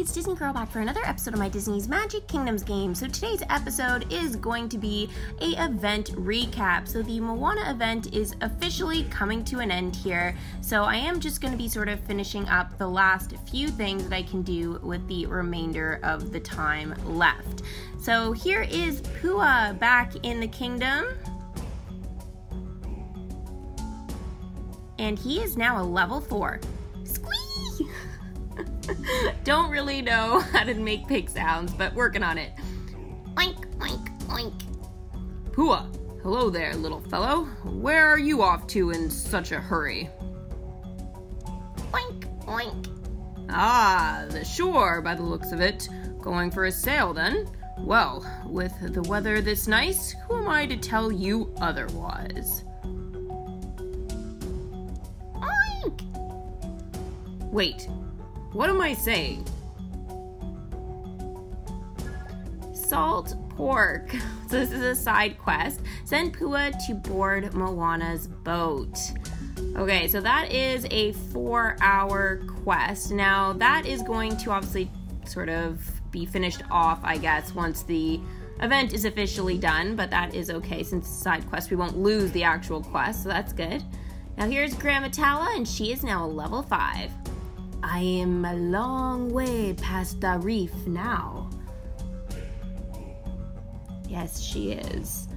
it's Disney Girl back for another episode of my Disney's Magic Kingdoms game. So today's episode is going to be a event recap. So the Moana event is officially coming to an end here. So I am just going to be sort of finishing up the last few things that I can do with the remainder of the time left. So here is Pua back in the kingdom. And he is now a level 4. Squee! Don't really know how to make pig sounds, but working on it. Oink, oink, oink. Pua, hello there, little fellow. Where are you off to in such a hurry? Oink, oink. Ah, the shore, by the looks of it. Going for a sail, then? Well, with the weather this nice, who am I to tell you otherwise? Oink! Wait, what am I saying? Salt pork. So this is a side quest. Send Pua to board Moana's boat. Okay, so that is a 4-hour quest. Now that is going to obviously sort of be finished off, I guess, once the event is officially done, but that is okay since it's a side quest. We won't lose the actual quest, so that's good. Now here's Grandma Tala, and she is now a level 5. I am a long way past the reef now. Yes, she is.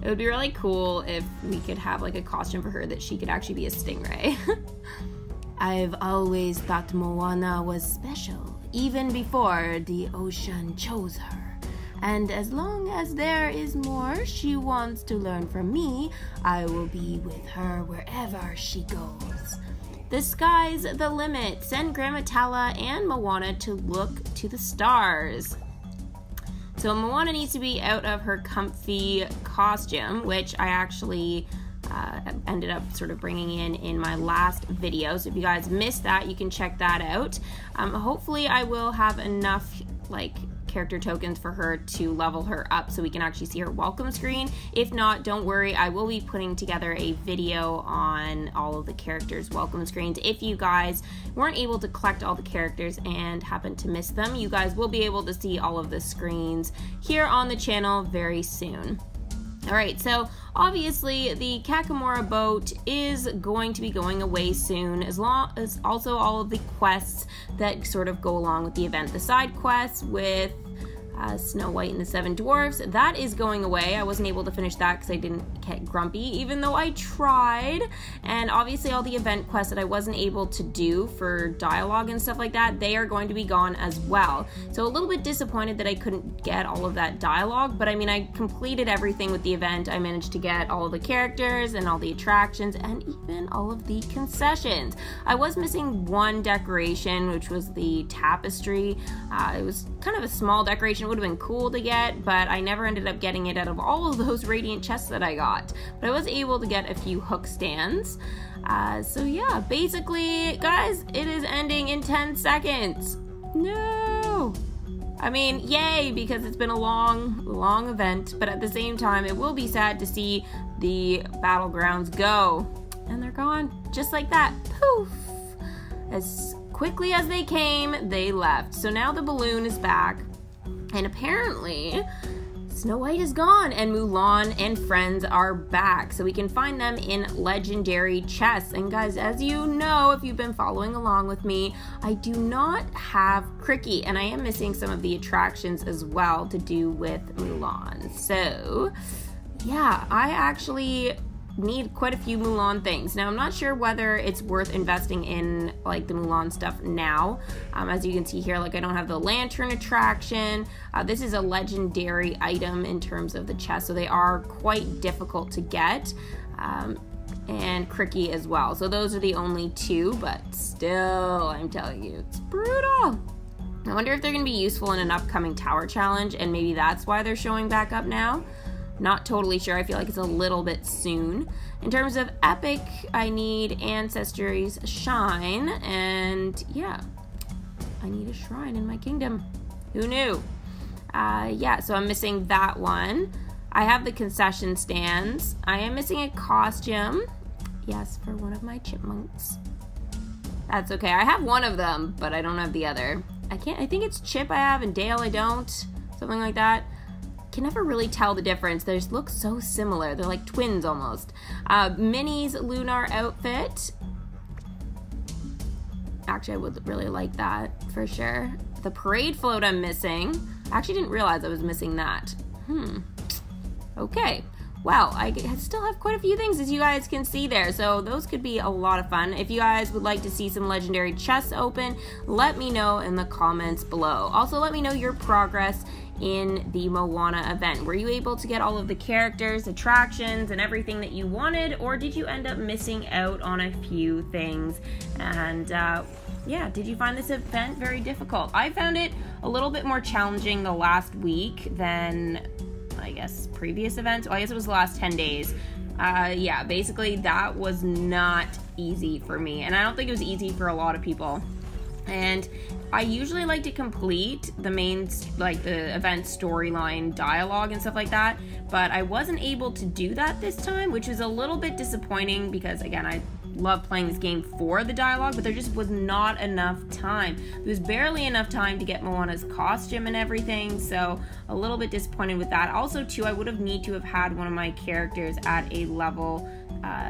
It would be really cool if we could have like a costume for her that she could actually be a stingray. I've always thought Moana was special, even before the ocean chose her. And as long as there is more she wants to learn from me, I will be with her wherever she goes. The sky's the limit. Send Grandma Tala and Moana to look to the stars. So Moana needs to be out of her comfy costume, which I actually ended up sort of bringing in my last video. So if you guys missed that, you can check that out. Hopefully I will have enough like character tokens for her to level her up so we can actually see her welcome screen. If not, don't worry, I will be putting together a video on all of the characters' welcome screens. If you guys weren't able to collect all the characters and happen to miss them, you guys will be able to see all of the screens here on the channel very soon. Alright, so obviously the Kakamora boat is going to be going away soon, as long as also all of the quests that sort of go along with the event. The side quests with Snow White and the 7 Dwarfs, that is going away. I wasn't able to finish that because I didn't get grumpy, even though I tried. And obviously all the event quests that I wasn't able to do for dialogue and stuff like that, they are going to be gone as well. So a little bit disappointed that I couldn't get all of that dialogue, but I mean, I completed everything with the event. I managed to get all of the characters and all the attractions and even all of the concessions. I was missing one decoration, which was the Tapestry. It was kind of a small decoration. Would have been cool to get, but I never ended up getting it out of all of those radiant chests that I got. But I was able to get a few hook stands. So yeah, basically, guys, it is ending in 10 seconds. No! I mean, yay, because it's been a long event, but at the same time, it will be sad to see the battlegrounds go. And they're gone, just like that. Poof! As quickly as they came, they left. So now the balloon is back. And apparently, Snow White is gone, and Mulan and friends are back. So we can find them in legendary chests. And guys, as you know, if you've been following along with me, I do not have Cricky, and I am missing some of the attractions as well to do with Mulan. So, yeah, I actually need quite a few Mulan things. Now, I'm not sure whether it's worth investing in like the Mulan stuff now. As you can see here, like I don't have the lantern attraction. This is a legendary item in terms of the chest, so they are quite difficult to get. And Cricky as well. So those are the only two, but still, I'm telling you, it's brutal. I wonder if they're going to be useful in an upcoming tower challenge, and maybe that's why they're showing back up now. Not totally sure. I feel like it's a little bit soon. In terms of epic, I need Ancestry's Shine, and yeah, I need a shrine in my kingdom. Who knew? Yeah, so I'm missing that one. I have the concession stands. I am missing a costume. Yes, for one of my chipmunks. That's okay. I have one of them, but I don't have the other. I think it's Chip I have and Dale I don't. Something like that. Can never really tell the difference. They look so similar. They're like twins almost. Minnie's Lunar outfit. Actually, I would really like that for sure. The parade float I'm missing. I actually didn't realize I was missing that. Okay. Wow, I still have quite a few things, as you guys can see there, so those could be a lot of fun. If you guys would like to see some legendary chests open, let me know in the comments below. Also, let me know your progress in the Moana event. Were you able to get all of the characters, attractions, and everything that you wanted, or did you end up missing out on a few things? And yeah, did you find this event very difficult? I found it a little bit more challenging the last week than, I guess, previous events. Well, I guess it was the last 10 days. Yeah, basically that was not easy for me, and I don't think it was easy for a lot of people. And I usually like to complete the main, like the event storyline dialogue and stuff like that, but I wasn't able to do that this time, which was a little bit disappointing because, again, I love playing this game for the dialogue, but there just was not enough time. There was barely enough time to get Moana's costume and everything, so a little bit disappointed with that. Also, too, I would have need to have had one of my characters at a level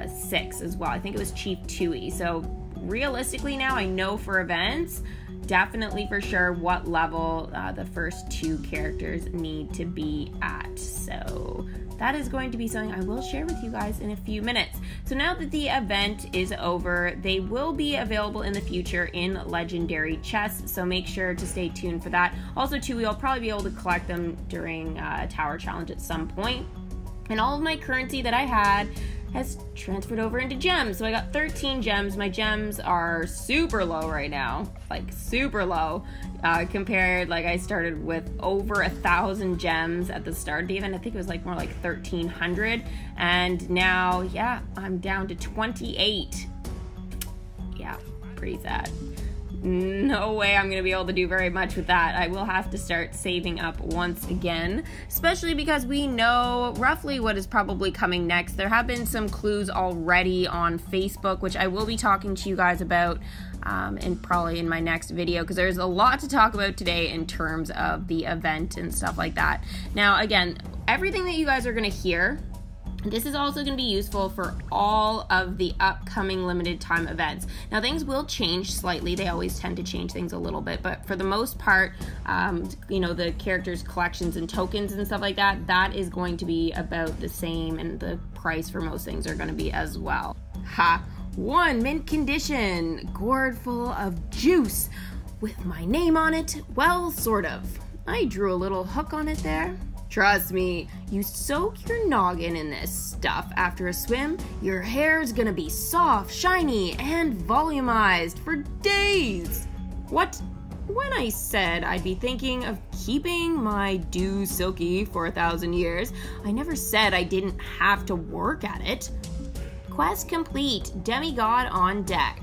6 as well. I think it was Chief Chewie. So realistically now, I know for events, definitely for sure what level the first 2 characters need to be at. So that is going to be something I will share with you guys in a few minutes. So now that the event is over, they will be available in the future in legendary chests, so make sure to stay tuned for that. Also, too, we'll probably be able to collect them during Tower Challenge at some point. And all of my currency that I had has transferred over into gems. So I got 13 gems. My gems are super low right now, like super low, compared, like I started with over 1,000 gems at the start of the event. I think it was like more like 1,300. And now, yeah, I'm down to 28. Yeah, pretty sad. No way I'm gonna be able to do very much with that. I will have to start saving up once again, especially because we know roughly what is probably coming next. There have been some clues already on Facebook, which I will be talking to you guys about and probably in my next video, because there's a lot to talk about today in terms of the event and stuff like that. Now, again, everything that you guys are gonna hear, this is also going to be useful for all of the upcoming limited time events. Now, things will change slightly. They always tend to change things a little bit, but for the most part, you know, the characters' collections and tokens and stuff like that, that is going to be about the same, and the price for most things are going to be as well. Ha! 1 mint condition, gourd full of juice with my name on it. Well, sort of. I drew a little hook on it there. Trust me, you soak your noggin in this stuff after a swim, your hair's gonna be soft, shiny, and volumized for days. What? When I said I'd be thinking of keeping my dew silky for 1,000 years, I never said I didn't have to work at it. Quest complete, demigod on deck.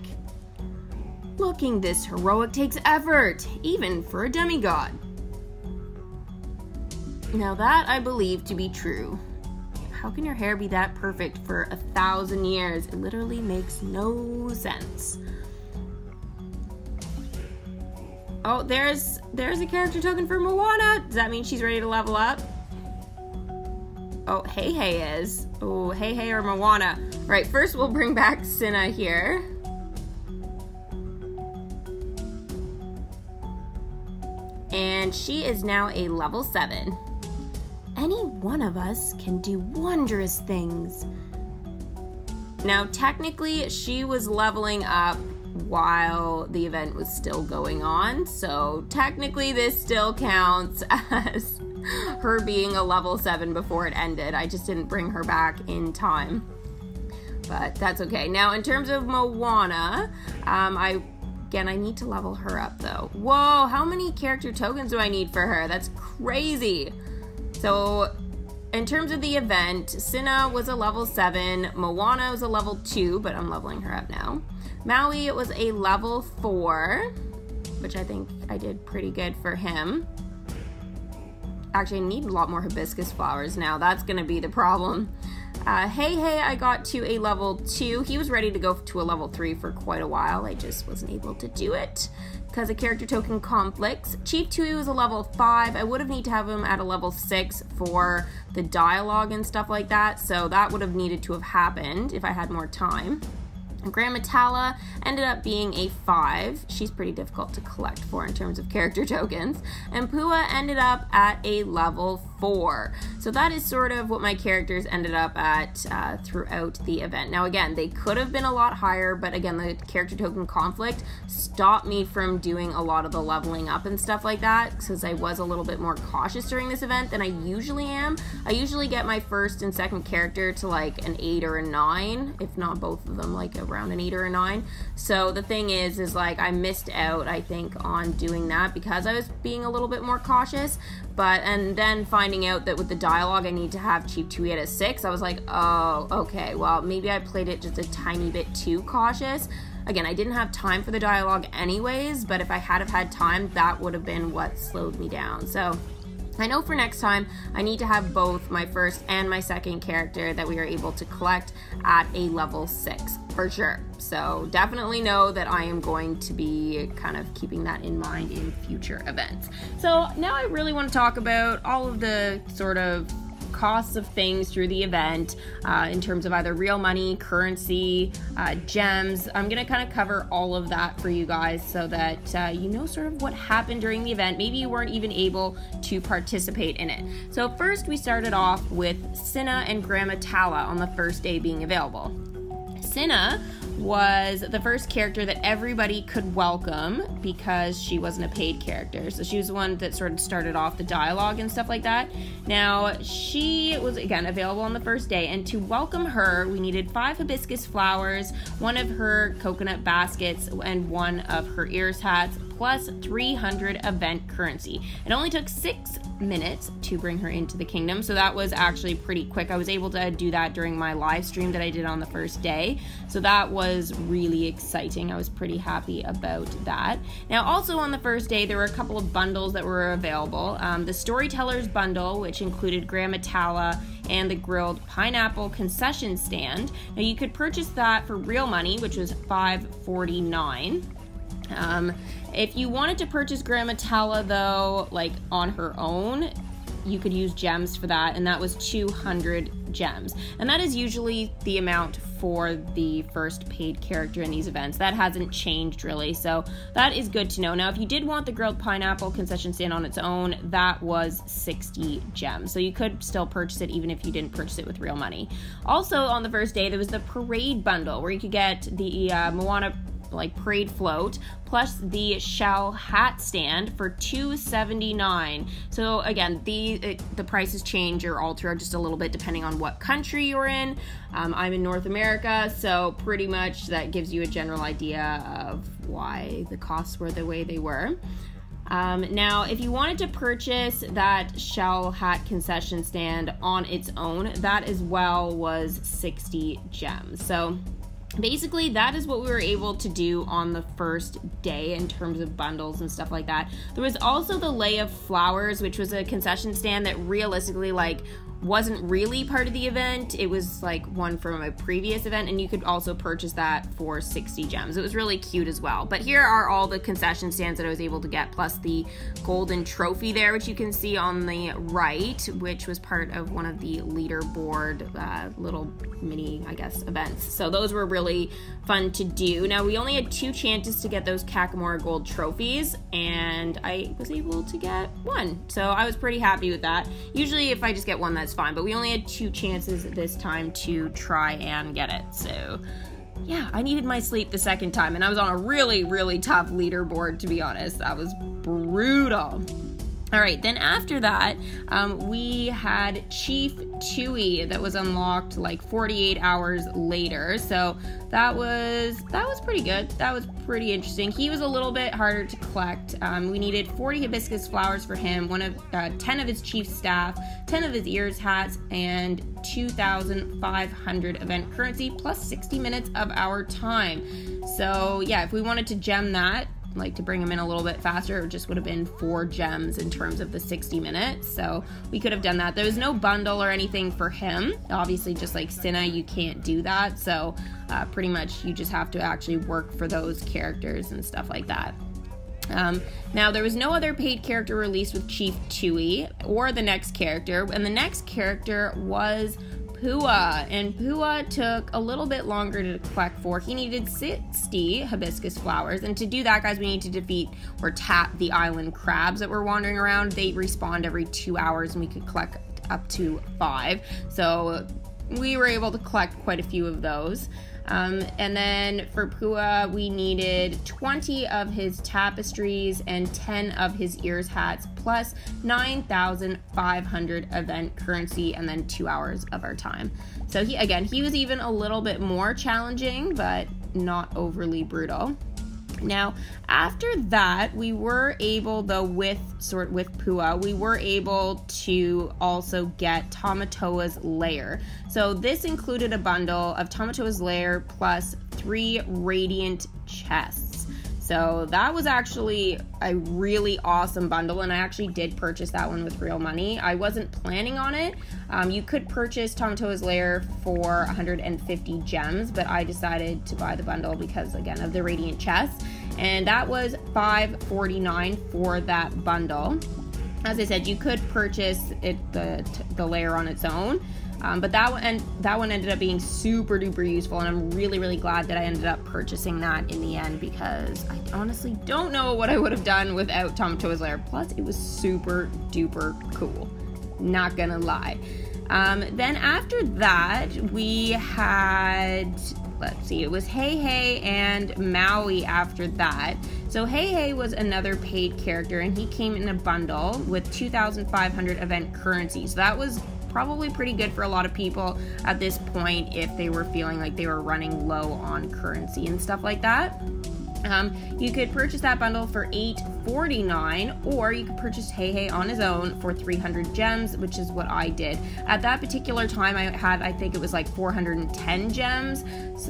Looking this heroic takes effort, even for a demigod. Now that I believe to be true. How can your hair be that perfect for 1,000 years? It literally makes no sense. Oh, there's a character token for Moana. Does that mean she's ready to level up? Oh, Hey is. Oh, Hey or Moana. Right, first we'll bring back Cinna here. And she is now a level 7. Any one of us can do wondrous things. Now, technically, she was leveling up while the event was still going on, so technically this still counts as her being a level 7 before it ended. I just didn't bring her back in time, but that's okay. Now, in terms of Moana, I need to level her up though. Whoa, how many character tokens do I need for her? That's crazy. So, in terms of the event, Cinna was a level 7, Moana was a level 2, but I'm leveling her up now. Maui was a level 4, which I think I did pretty good for him. Actually, I need a lot more hibiscus flowers now. That's going to be the problem. Hey, I got to a level 2. He was ready to go to a level 3 for quite a while. I just wasn't able to do it because of character token conflicts. Chief Chewie was a level 5. I would have needed to have him at a level 6 for the dialogue and stuff like that, so that would have needed to have happened if I had more time. Grandma Tala ended up being a 5. She's pretty difficult to collect for in terms of character tokens. And Pua ended up at a level 4. So that is sort of what my characters ended up at throughout the event. Now again, they could have been a lot higher, but again, the character token conflict stopped me from doing a lot of the leveling up and stuff like that, because I was a little bit more cautious during this event than I usually am. I usually get my first and second character to like an 8 or a 9, if not both of them like around an 8 or a 9. So the thing is like I missed out, I think, on doing that because I was being a little bit more cautious. And then finding out that with the dialogue I need to have Chief Chewie at a 6, I was like, oh, okay, well, maybe I played it just a tiny bit too cautious. Again, I didn't have time for the dialogue anyways, but if I had have had time, that would have been what slowed me down. So I know for next time, I need to have both my first and my second character that we are able to collect at a level 6, for sure. So definitely know that I am going to be kind of keeping that in mind in future events. So now I really want to talk about all of the sort of costs of things through the event in terms of either real money, currency, gems. I'm gonna kind of cover all of that for you guys so that you know sort of what happened during the event. Maybe you weren't even able to participate in it. So first we started off with Cinna and Grandma Tala on the first day being available. Cinna was the first character that everybody could welcome because she wasn't a paid character. So she was the one that sort of started off the dialogue and stuff like that. Now, she was, again, available on the first day, and to welcome her, we needed 5 hibiscus flowers, 1 of her coconut baskets, and 1 of her ears hats, plus 300 event currency. It only took 6 minutes to bring her into the kingdom, so that was actually pretty quick. I was able to do that during my live stream that I did on the first day, so that was really exciting. I was pretty happy about that. Now, also on the first day, there were a couple of bundles that were available. The Storytellers Bundle, which included Grandma Tala and the grilled pineapple concession stand. Now, you could purchase that for real money, which was $5.49. If you wanted to purchase Grandma Tala, though, like on her own, you could use gems for that, and that was 200 gems. And that is usually the amount for the first paid character in these events. That hasn't changed really, so that is good to know. Now, if you did want the grilled pineapple concession stand on its own, that was 60 gems. So you could still purchase it even if you didn't purchase it with real money. Also, on the first day, there was the parade bundle where you could get the Moana like parade float plus the shell hat stand for $2.79. So again, the prices change or alter just a little bit depending on what country you're in. I'm in North America, so pretty much that gives you a general idea of why the costs were the way they were. Now, if you wanted to purchase that shell hat concession stand on its own, that as well was 60 gems. So basically, that is what we were able to do on the first day in terms of bundles and stuff like that. There was also the Lay of Flowers, which was a concession stand that realistically, like, wasn't really part of the event. It was like one from a previous event, and you could also purchase that for 60 gems. It was really cute as well. But here are all the concession stands that I was able to get, plus the golden trophy there, which you can see on the right, which was part of one of the leaderboard little mini, I guess, events. So those were really fun to do. Now, we only had 2 chances to get those Kakamora gold trophies, and I was able to get 1. So I was pretty happy with that. Usually if I just get 1, that's fine, but we only had 2 chances this time to try and get it. So yeah, I needed my sleep the second time, and I was on a really, really tough leaderboard, to be honest. That was brutal. All right, then after that, we had Chief Chewie that was unlocked like 48 hours later. So that was pretty good. That was pretty interesting. He was a little bit harder to collect. We needed 40 hibiscus flowers for him, 10 of his chief staff, 10 of his ears hats, and 2,500 event currency plus 60 minutes of our time. So yeah, if we wanted to gem that, like to bring him in a little bit faster, it just would have been 4 gems in terms of the 60 minutes. So we could have done that. There was no bundle or anything for him. Obviously, just like Cinna, you can't do that. So pretty much you just have to actually work for those characters and stuff like that. Now, there was no other paid character released with Chief Chewie or the next character, and the next character was Pua, and Pua took a little bit longer to collect for. He needed 60 hibiscus flowers, and to do that, guys, we need to defeat or tap the island crabs that were wandering around. They respawned every 2 hours, and we could collect up to 5, so we were able to collect quite a few of those. And then for Pua, we needed 20 of his tapestries and 10 of his ears hats, plus 9,500 event currency, and then 2 hours of our time. So he was even a little bit more challenging, but not overly brutal. Now, after that, we were able, though, with Pua, we were able to also get Tamatoa's Lair. So this included a bundle of Tamatoa's Lair plus 3 radiant chests. So that was actually a really awesome bundle, and I actually did purchase that one with real money. I wasn't planning on it. You could purchase Tamatoa's Lair for 150 gems, but I decided to buy the bundle because, again, of the radiant chests, and that was $549 for that bundle. As I said, you could purchase it the lair on its own. But that one ended up being super duper useful, and I'm really, really glad that I ended up purchasing that in the end, because I honestly don't know what I would have done without Tamatoa's Lair. Plus, it was super duper cool. Not gonna lie. Then after that, we had, let's see, it was Hey and Maui after that. So Hey was another paid character, and he came in a bundle with 2,500 event currency. So that was probably pretty good for a lot of people at this point if they were feeling like they were running low on currency and stuff like that. You could purchase that bundle for $849, or you could purchase Hey on his own for 300 gems, which is what I did. At that particular time, I think it was like 410 gems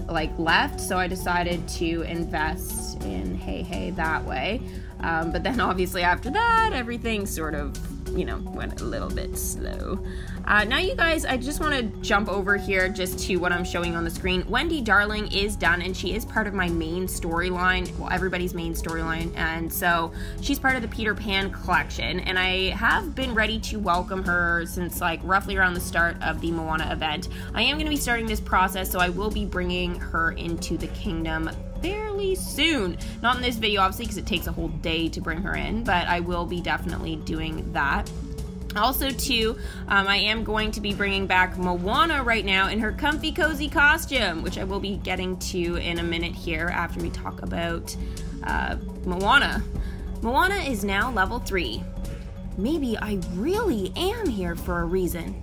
like left, so I decided to invest in Hey that way. But then obviously after that, everything sort of, went a little bit slow. Now, you guys, I just want to jump over here just to what I'm showing on the screen. Wendy Darling is done, and she is part of my main storyline, well, everybody's main storyline, and so she's part of the Peter Pan collection, and I have been ready to welcome her since like roughly around the start of the Moana event. I am going to be starting this process, so I will be bringing her into the kingdom fairly soon. Not in this video, obviously, because it takes a whole day to bring her in, but I will be definitely doing that. Also, too, I am going to be bringing back Moana right now in her comfy, cozy costume, which I will be getting to in a minute here after we talk about Moana. Moana is now level 3. Maybe I really am here for a reason.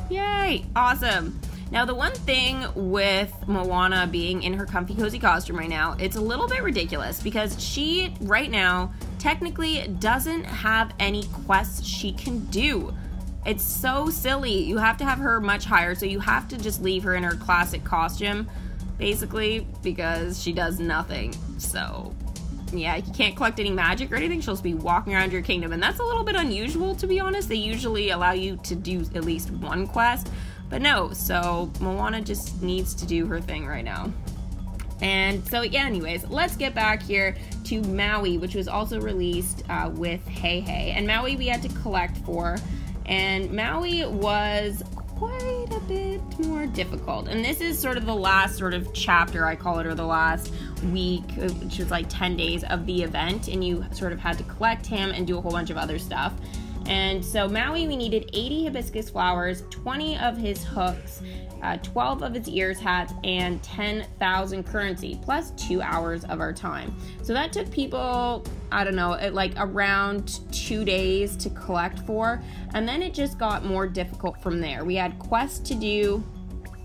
Yay! Awesome! Now, the one thing with Moana being in her comfy, cozy costume right now, it's a little bit ridiculous because she, right now, technically doesn't have any quests she can do. It's so silly. You have to have her much higher, so you have to just leave her in her classic costume, basically, because she does nothing. So, yeah, you can't collect any magic or anything. She'll just be walking around your kingdom, and that's a little bit unusual, to be honest. They usually allow you to do at least one quest. But no, so Moana just needs to do her thing right now. And so, yeah, anyways, let's get back here to Maui, which was also released with Hey. And Maui we had to collect for, and Maui was quite a bit more difficult. And this is sort of the last sort of chapter, I call it, or the last week, which was like 10 days of the event, and you sort of had to collect him and do a whole bunch of other stuff. And so Maui, we needed 80 hibiscus flowers, 20 of his hooks, 12 of his ears hats, and 10,000 currency, plus 2 hours of our time. So that took people, I don't know, like around 2 days to collect for, and then it just got more difficult from there. We had quests to do,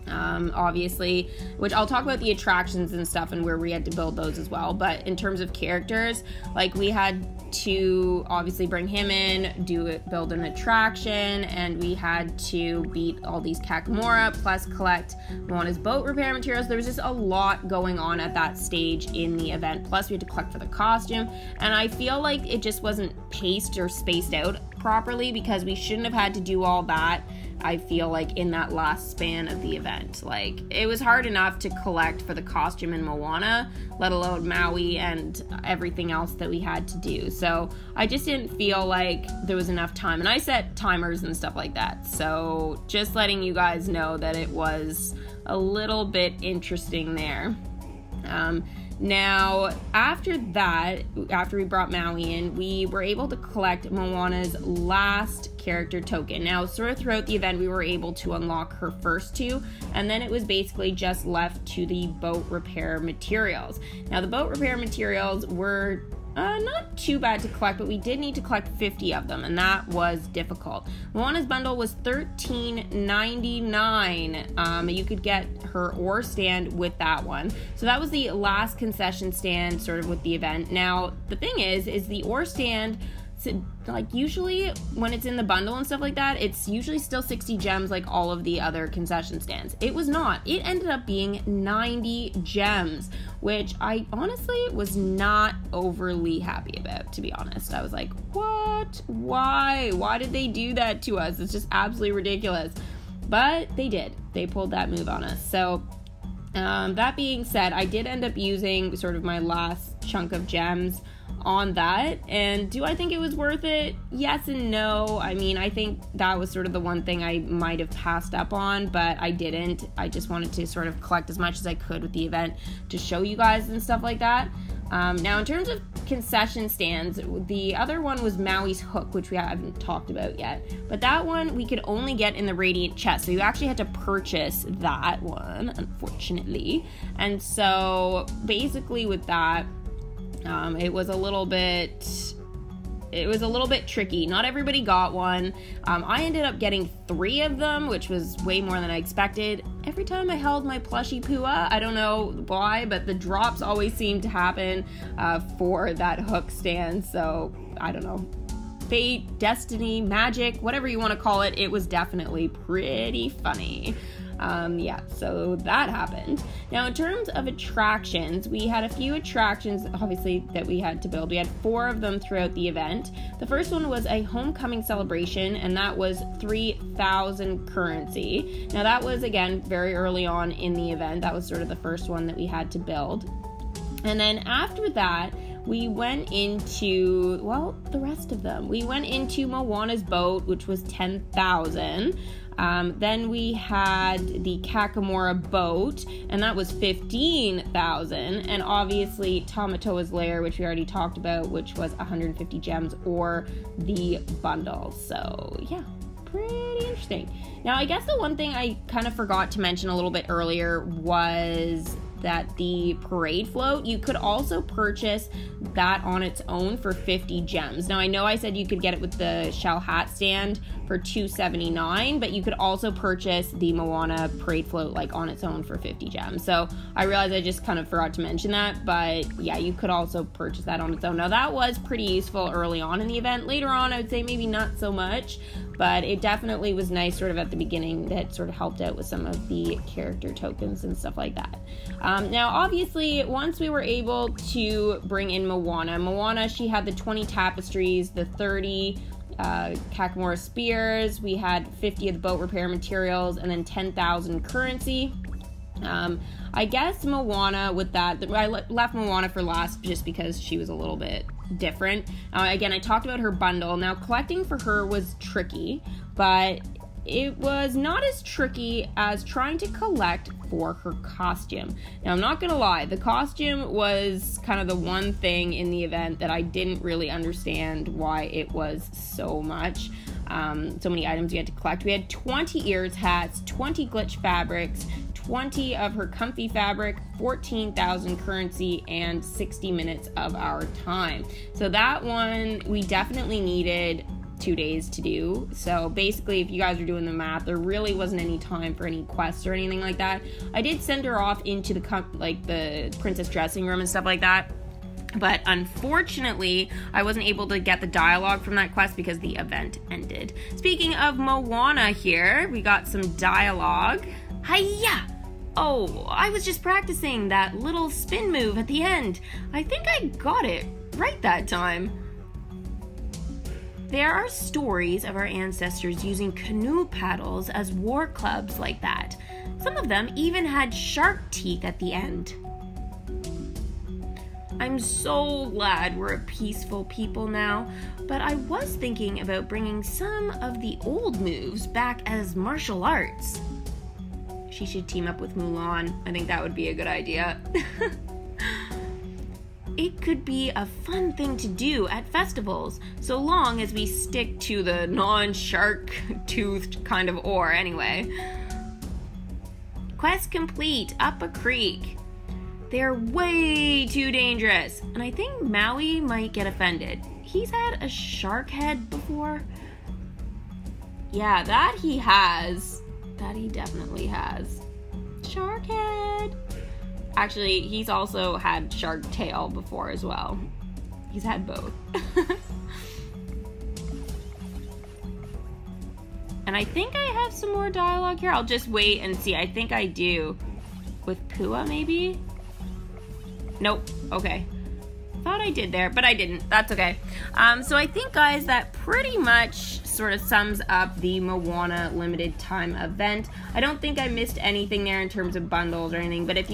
Obviously, which I'll talk about the attractions and stuff and where we had to build those as well. But in terms of characters, like we had to obviously bring him in, build an attraction, and we had to beat all these Kakamora, plus collect Moana's boat repair materials. There was just a lot going on at that stage in the event. Plus we had to collect for the costume, and I feel like it just wasn't paced or spaced out properly because we shouldn't have had to do all that, I feel like, in that last span of the event. Like, it was hard enough to collect for the costume in Moana, let alone Maui and everything else that we had to do. So I just didn't feel like there was enough time, and I set timers and stuff like that. So just letting you guys know that it was a little bit interesting there. Now, after that, after we brought Maui in, we were able to collect Moana's last character token. Now, sort of throughout the event, we were able to unlock her first two, and then it was basically just left to the boat repair materials. Now, the boat repair materials were not too bad to collect, but we did need to collect 50 of them, and that was difficult. Moana's bundle was $13.99. You could get her ore stand with that one. So that was the last concession stand sort of with the event. Now, the thing is the ore stand, so, like, usually when it's in the bundle and stuff like that, it's usually still 60 gems like all of the other concession stands. It was not. It ended up being 90 gems, which I honestly was not overly happy about, to be honest. I was like, what? Why? Why did they do that to us? It's just absolutely ridiculous. But they did. They pulled that move on us. So that being said, I did end up using sort of my last chunk of gems on that. And do I think it was worth it? Yes and no. I mean, I think that was sort of the one thing I might have passed up on, but I didn't. I just wanted to sort of collect as much as I could with the event to show you guys and stuff like that. Now, in terms of concession stands, the other one was Maui's hook, which we haven't talked about yet. But that one we could only get in the Radiant chest, so you actually had to purchase that one, unfortunately. And so basically with that, it was a little bit tricky. Not everybody got one. I ended up getting 3 of them, which was way more than I expected. Every time I held my plushie Pua, I don't know why, but the drops always seemed to happen for that hook stand. So I don't know, fate, destiny, magic, whatever you want to call it, it was definitely pretty funny. Yeah, so that happened. Now, in terms of attractions, we had a few attractions, obviously, that we had to build. We had 4 of them throughout the event. The first one was a homecoming celebration, and that was 3,000 currency. Now, that was, again, very early on in the event. That was sort of the first one that we had to build. And then after that, we went into, well, the rest of them. We went into Moana's boat, which was 10,000. Then we had the Kakamora boat, and that was 15,000. And obviously Tamatoa's lair, which we already talked about, which was 150 gems, or the bundle. So yeah, pretty interesting. Now, I guess the one thing I kind of forgot to mention a little bit earlier was that the parade float, you could also purchase that on its own for 50 gems. Now, I know I said you could get it with the shell hat stand for $279, but you could also purchase the Moana parade float like on its own for 50 gems. So I realized I just kind of forgot to mention that, but yeah, you could also purchase that on its own. Now, that was pretty useful early on in the event. Later on, I would say maybe not so much, but it definitely was nice sort of at the beginning that sort of helped out with some of the character tokens and stuff like that. Now, obviously, once we were able to bring in Moana, she had the 20 tapestries, the 30 Kakamora spears, we had 50 of the boat repair materials, and then 10,000 currency. I guess Moana, with that, I left Moana for last just because she was a little bit different. Again, I talked about her bundle. Now, collecting for her was tricky, but it was not as tricky as trying to collect for her costume. Now, I'm not gonna lie, the costume was kind of the one thing in the event that I didn't really understand why it was so much. So many items we had to collect. We had 20 ears, hats, 20 glitch fabrics, 20 of her comfy fabric, 14,000 currency, and 60 minutes of our time. So that one we definitely needed 2 days to do. So basically, if you guys are doing the math, there really wasn't any time for any quests or anything like that. I did send her off into the princess dressing room and stuff like that, but unfortunately, I wasn't able to get the dialogue from that quest because the event ended. Speaking of Moana here, we got some dialogue. Hiya! Oh, I was just practicing that little spin move at the end. I think I got it right that time. There are stories of our ancestors using canoe paddles as war clubs like that. Some of them even had shark teeth at the end. I'm so glad we're a peaceful people now, but I was thinking about bringing some of the old moves back as martial arts. She should team up with Mulan. I think that would be a good idea. It could be a fun thing to do at festivals, so long as we stick to the non-shark toothed kind of ore anyway. Quest complete, up a creek. They're way too dangerous, and I think Maui might get offended. He's had a shark head before. Yeah, that he has. That he definitely has. Shark head. Actually, he's also had shark tail before as well. He's had both. And I think I have some more dialogue here. I'll just wait and see. I think I do. With Pua, maybe? Nope. Okay. Thought I did there, but I didn't. That's okay. So I think, guys, that pretty much sort of sums up the Moana limited time event. I don't think I missed anything there in terms of bundles or anything, but if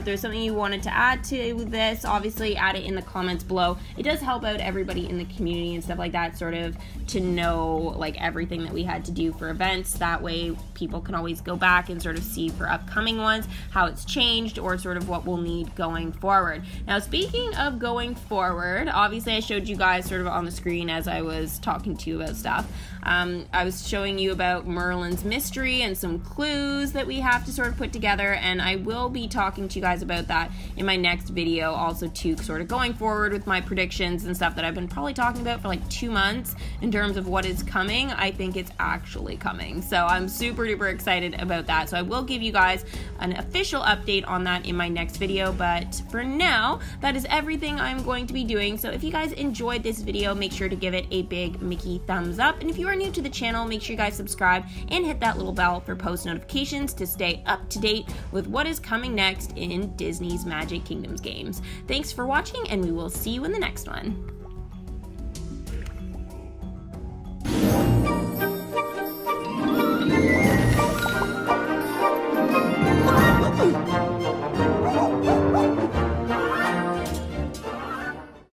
there's something you wanted to add to this, obviously add it in the comments below. It does help out everybody in the community and stuff like that, sort of to know like everything that we had to do for events. That way people can always go back and sort of see for upcoming ones how it's changed or sort of what we'll need going forward. Now, speaking of going forward, obviously I showed you guys sort of on the screen as I was talking to you about stuff. I was showing you about Merlin's mystery and some clues that we have to sort of put together, and I will be talking to you guys about that in my next video, also too, sort of going forward with my predictions and stuff that I've been probably talking about for like 2 months in terms of what is coming. I think it's actually coming, so I'm super duper excited about that. So I will give you guys an official update on that in my next video, but for now, that is everything I'm going to be doing. So if you guys enjoyed this video, make sure to give it a big Mickey thumbs up, and if you are new to the channel, make sure you guys subscribe and hit that little bell for post notifications to stay up to date with what is coming next in Disney's Magic Kingdoms games. Thanks for watching, and we will see you in the next one.